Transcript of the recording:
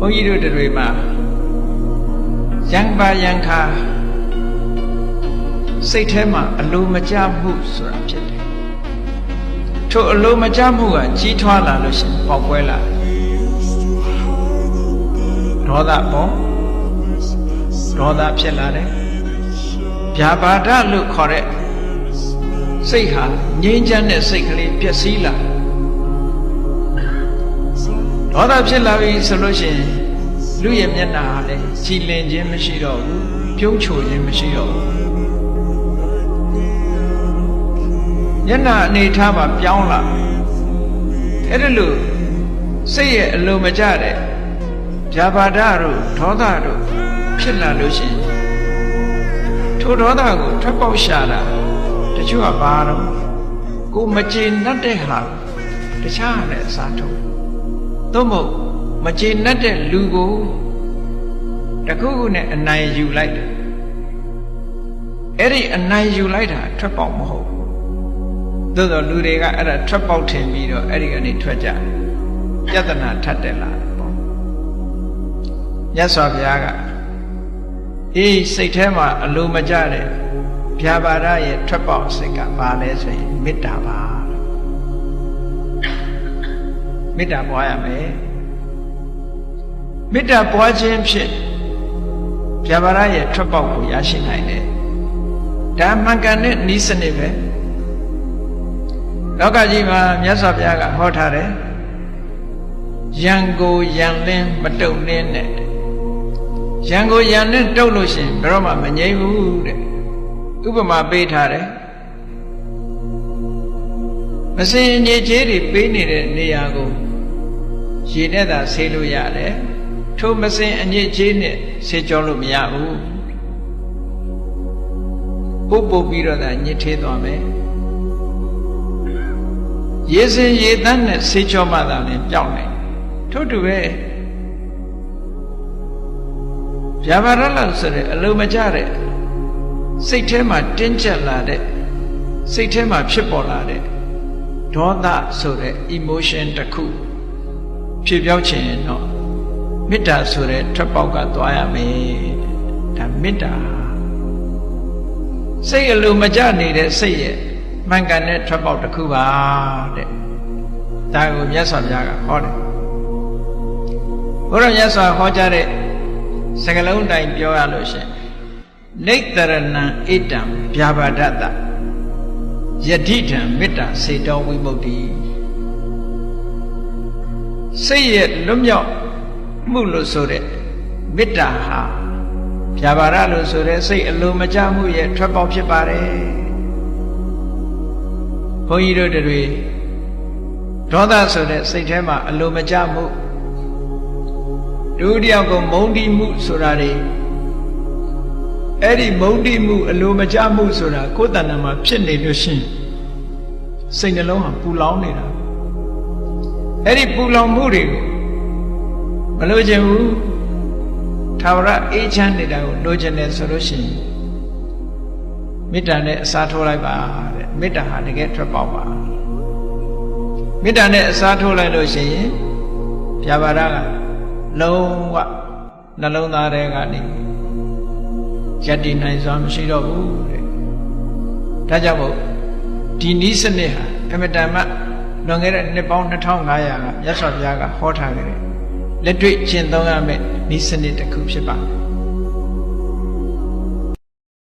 ဘုန်းကြီးတို့တွေမှာယံပါယံခါစိတ်ထဲမှာအလိုမကျမှုဆိုတာဖြစ်တယ်ထို့အလိုမကျမှုကကြီးထွားလာလို့ရှိရင်ပေါက်ကွဲလာဒေါသပေါ့ဒေါသဖြစ်လာတယ်ဗျာပါဒလို့ခေါ်တဲ့စိတ်ဟာငြိမ်းချမ်းတဲ့စိတ်ကလေးပျက်စီးလာဒေါသဖြစ်လာပြီဆိုလို့ရှိရင်လူရဲ့မျက်နှာဟာလည်းကြည်လင်ခြင်းမရှိတော့ဘူးပြုံးချိုခြင်းမရှိတော့ဘူးမျက်နှာအနေထားမှာပြောင်းလာအဲ့ဒါလို့စိတ်ရဲ့အလိုမကျတဲ့ဗျာပါဒတို့ဒေါသတို့ဖြစ်လာလို့ရှိရင်ထိုဒေါသကိုထွက်ပေါက်ရှာတာတချို့ကဘာတော့ကိုမကျေနပ်တဲ့ဟာတခြားနဲ့အစားထိုးသို့မဟုတ်မကျေနပ်တဲ့လူကိုတခုခုနဲ့အနိုင်ယူလိုက်တယ်အဲ့ဒီအနိုင်ယူလိုက်တာထွက်ပေါက်မဟုတ်ဘူးသို့သောလူတွေကအဲ့ဒါထွက်ပေါက်ထင်ပြီးတော့အဲ့ဒီကနေထွက်ကြတယ်ပြဿနာထပ်တယ်လားပေါ့မြတ်စွာဘုရားကအေးစိတ်ထဲမှာအလိုမကျတဲ့ဗျာပါဒရဲ့ထွက်ပေါက်စိတ်ကဘာလဲဆိုရင်မေတ္တာပါမေတ္တာပွားရမယ်မေတ္တာပွားခြင်းဖြင့်ဗျာပါဒရဲ့ထွက်ပေါက်ကိုရရှိနိုင်တယ်ဒါမှန်ကန်တဲ့နည်းစနစ်ပဲလောကကြီးမှာမြတ်စွာဘုရားကဟောထားတယ်ယံကိုယံလင်းမတုံလင်းနဲ့ယံကိုယံနဲ့တုတ်လို့ရှိရင်ဘယ်တော့မှမငြိမ့်ဘူးတဲ့ဥပမာပေးထားတယ်မစင်ညစ်ကြေးတွေပေးနေတဲ့နေရာကိုရေနဲ့သာဆေးလို့ရတယ်ထိုမစင်အညစ်ကြေးနဲ့ဆေးကြောလို့မရဘူးပုတ်ပြီးတော့သာညစ်သေးသွားမယ်ရေစင်ရေတန်းနဲ့ဆေးကြောမှသာလည်းပြောင်းနိုင်ထို့တူပဲဗျာပါဒလို့ဆိုတဲ့အလိုမကျတဲ့စိတ်ထဲမှာတင်းကျပ်လာတဲ့စိတ်ထဲမှာဖြစ်ပေါ်လာတဲ့ဒေါသဆိုတဲ့ emotion တစ်ခုဖြစ်ပြောင်းခြင်းတော့မေတ္တာဆိုတဲ့ထွက်ပေါက်ကသွားရမယ်ဒါမေတ္တာစိတ်အလိုမကျနေတဲ့စိတ်ရဲ့မှန်ကန်တဲ့ထွက်ပေါက်တစ်ခုပါတဲ့ဒါကိုမြတ်စွာဘုရားကဟောတယ်ဘုရားမြတ်စွာဟောကြားတဲ့စကားလုံးတိုင်းပြောရလို့ရှိရင်နိတ္တရဏံဣတံဗျာပါဒတယတိထံမေတ္တာစေတောဝိမု ക്തി စိတ်ရဲ့လွတ်မြောက်မှုလို့ဆိုတဲ့မေတ္တာဟာဗျာပါဒလို့ဆိုတဲ့စိတ်အလိုမကျမှုရဲ့ထွက်ပေါက်ဖြစ်ပါတယ်ဘုန်းကြီးတို့တွေဒေါသဆိုတဲ့စိတ်ထဲမှာအလိုမကျမှုလူတယောက်ကိုမုန်းတီးမှုဆိုတာတွေအဲ့ဒီမုန်းတီးမှုအလိုမကျမှုဆိုတာကိုယ်တဏ္ဍာမှာဖြစ်နေလို့ရှိရင်စိတ်နှလုံးဟာပူလောင်နေတာအဲ့ဒီပူလောင်မှုတွေကိုမလိုချင်ဘူးထာဝရအေးချမ်းနေတာကိုလိုချင်တယ်ဆိုလို့ရှိရင်မေတ္တာနဲ့အစားထိုးလိုက်ပါတဲ့မေတ္တာဟာတကယ်ထွက်ပေါက်ပါမေတ္တာနဲ့အစားထိုးလိုက်လို့ရှိရင်ဗျာပါဒကလုံးဝနှလုံးသားထဲကနေယက်တည်နိုင်စွာမရှိတော့ဘူးတဲ့ဒါကြောင့်မို့ဒီနည်းစနစ်ဟာအမတန်မှလွန်ခဲ့တဲ့နှစ်ပေါင်း2500ကမြတ်စွာဘုရားကဟောထားခဲ့တဲ့လက်တွေ့ကျင့်သုံးရမယ့်နည်းစနစ်တစ်ခုဖြစ်ပါတယ်